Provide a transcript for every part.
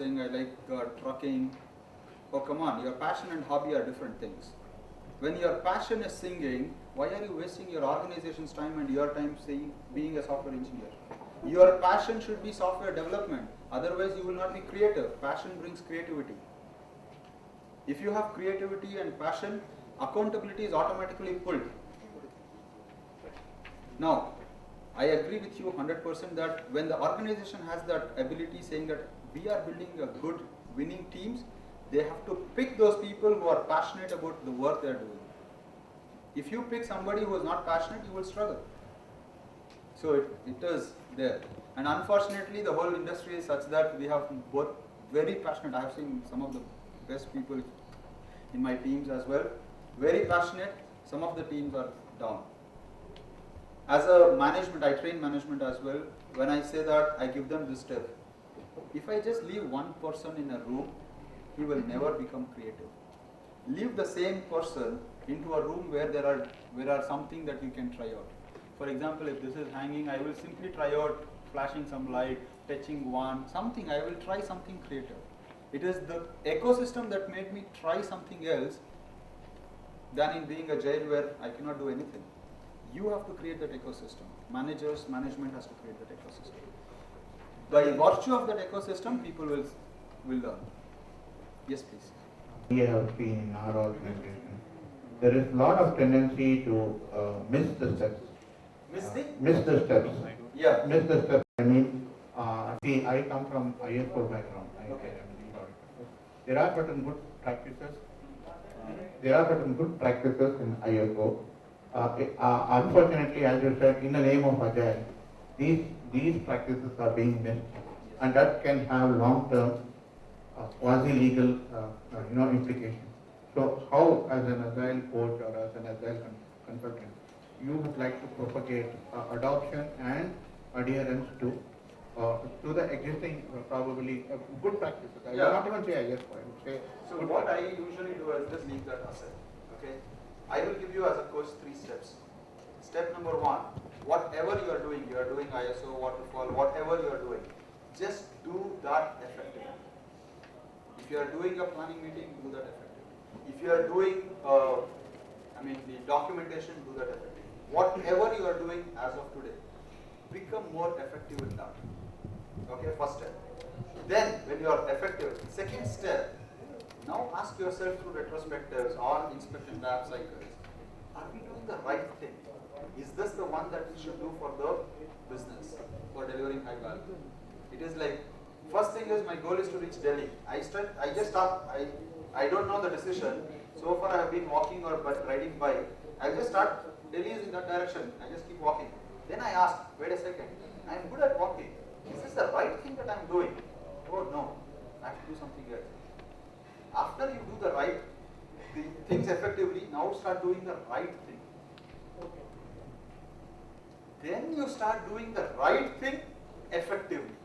saying I like trucking. Oh, come on, your passion and hobby are different things. When your passion is singing, why are you wasting your organization's time and your time being a software engineer? Your passion should be software development. Otherwise, you will not be creative. Passion brings creativity. If you have creativity and passion, accountability is automatically pulled. Now, I agree with you 100% that when the organization has that ability saying that we are building a good winning teams, they have to pick those people who are passionate about the work they are doing. If you pick somebody who is not passionate, you will struggle. So it is there. And unfortunately, the whole industry is such that we have both very passionate. I have seen some of the best people in my teams as well. Very passionate. Some of the teams are down. As a management, I train management as well. When I say that, I give them this tip. If I just leave one person in a room, he will never become creative. Leave the same person into a room where there are something that you can try out. For example, if this is hanging, I will simply try out flashing some light, touching one, something. I will try something creative. It is the ecosystem that made me try something else than in being agile where I cannot do anything. You have to create that ecosystem. Management has to create that ecosystem. By virtue of that ecosystem, people will learn. Yes, please. We have seen in our organization, there is a lot of tendency to miss the steps. Miss the steps. Yeah. Miss the steps. I mean, see, I come from ISO background. Okay. There are certain good practices. In ISO. Unfortunately, as you said, in the name of Agile, these practices are being missed, and that can have long-term quasi-legal implications. So how, as an Agile coach or as an Agile consultant, you would like to propagate adoption and adherence to the existing probably good practices? I will not even say ISO, I would say. So what I usually do is just leave that aside. Okay, I will give you as a coach 3 steps. Step number 1, whatever you are doing ISO, waterfall, whatever you are doing, just do that effectively. If you are doing a planning meeting, do that effectively. If you are doing, the documentation, do that effectively. Whatever you are doing as of today, become more effective in that. Okay, first step. Then, when you are effective, second step, now ask yourself through retrospectives or inspection lab cycles, are we doing the right thing? Is this the one that we should do for the business, for delivering high value? It is like, first thing is my goal is to reach Delhi. I don't know the decision. So far I have been walking or riding bike. I just start, Delhi is in that direction. I just keep walking. Then I ask, wait a second, I am good at walking. Is this the right thing that I am doing? Oh no, I have to do something else. After you do the right things effectively, now start doing the right thing. Okay. Then you start doing the right thing effectively.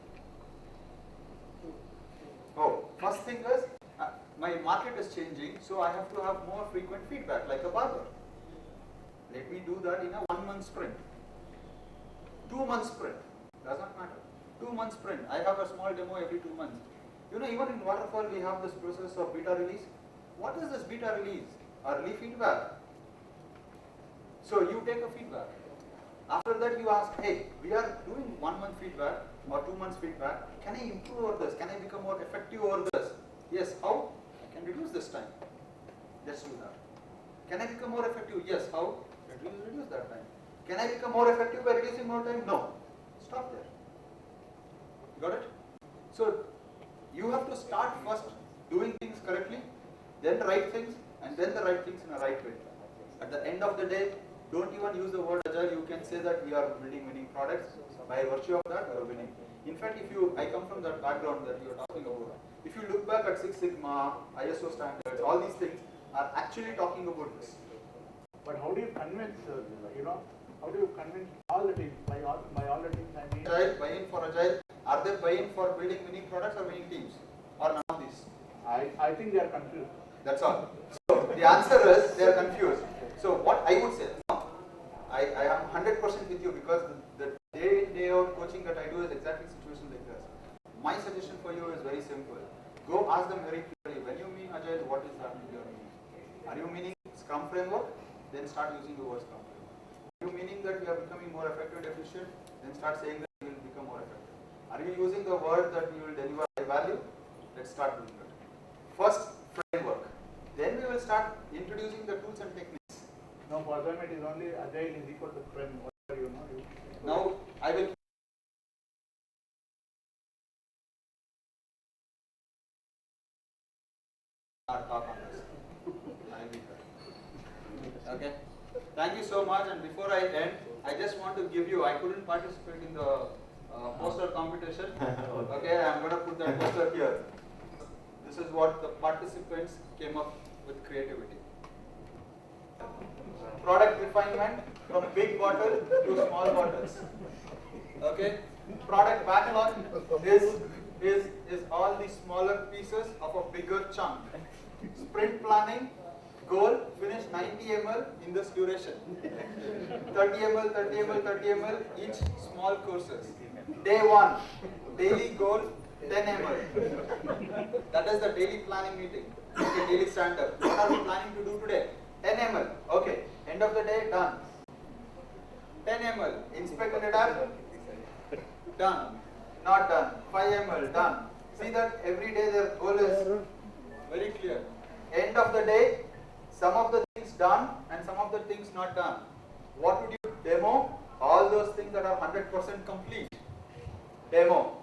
Oh, first thing is, my market is changing, so I have to have more frequent feedback, like a barber. Let me do that in a 1-month sprint. 2-month sprint, does not matter. 2-month sprint, I have a small demo every 2 months. Even in waterfall, we have this process of beta release. What is this beta release? Early feedback. So you take a feedback. After that, you ask, hey, we are doing 1 month feedback or 2 months feedback. Can I improve over this? Can I become more effective over this? Yes, how? I can reduce this time. Let's do that. Can I become more effective? Yes, how? Reduce that time. Can I become more effective by reducing more time? No. Stop there. Got it? So you have to start first doing things correctly, then the right things, and then the right things in a right way. At the end of the day, don't even use the word agile. You can say that we are building winning products. By virtue of that, we are winning. In fact, I come from that background that you are talking about. If you look back at Six Sigma, ISO standards, all these things are actually talking about this. But how do you convince, how do you convince all the teams? By all the teams, I mean... Agile, buy-in for Agile. Are they buy-in for building winning products or winning teams? Or none of these? I think they are confused. That's all. So the answer is they are confused. So what I would say, I am 100% with you because the day in, day out coaching that I do is exactly situation like this. My suggestion for you is very simple. Go ask them very clearly, when you mean Agile, what is that you are meaning? Are you meaning Scrum framework? Then start using the word Scrum framework. Are you meaning that we are becoming more effective and efficient? Then start saying that we will become more effective. Are you using the word that we will deliver high value? Let's start doing that. First, framework. Then we will start introducing the tools and techniques. No, for them it is only Agile is equal to Scrum. Whatever you know. Now, I will talk on this. I'll be here. Okay. Thank you so much. And before I end, I just want to give you. I couldn't participate in the poster competition. Okay, I'm going to put that poster here. This is what the participants came up with creativity. Product refinement from big bottle to small bottles. Okay. Product backlog is all the smaller pieces of a bigger chunk. Sprint planning, goal, finish 90 ml in this duration. 30 ml, 30 ml, 30 ml, each small courses. Day 1, daily goal, 10 ml. That is the daily planning meeting. Okay, daily stand-up. What are we planning to do today? 10 ml. Okay, end of the day, done. 10 ml, inspect and adapt, done. Not done. 5 ml, done. See that every day their goal is very clear. End of the day, some of the things done and some of the things not done. What would you demo? All those things that are 100% complete. Demo.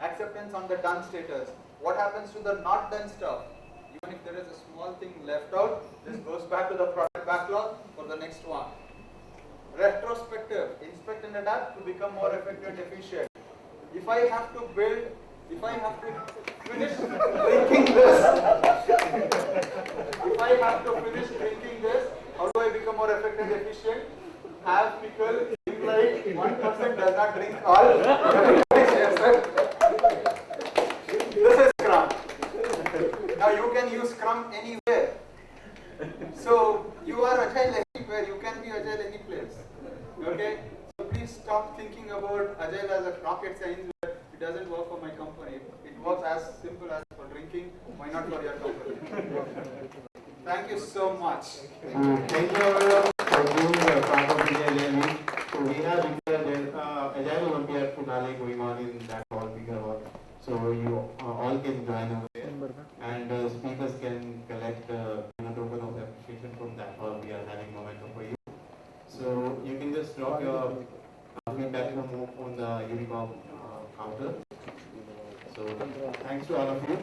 Acceptance on the done status. What happens to the not done stuff? Even if there is a small thing left out, this goes back to the product backlog for the next one. Retrospective. Inspect and adapt to become more effective and efficient. If I have to finish drinking this, how do I become more effective and efficient? Have people drink like 1% does not drink all. This is Scrum. Now you can use Scrum anywhere. So you are Agile anywhere, you can be Agile any place. Okay? So please stop thinking about Agile as a rocket science where it doesn't work for my company. It works as simple as for drinking, why not for your company? Thank you so much. Thank you everyone for being part of the Agile. So we have Agile Olympiad finale going on in that hall, bigger hall. So you all can join over there, and speakers can collect token of appreciation from that hall. We are having momentum for you. So you can just drop your feedback on the Unicom counter. So thanks to all of you.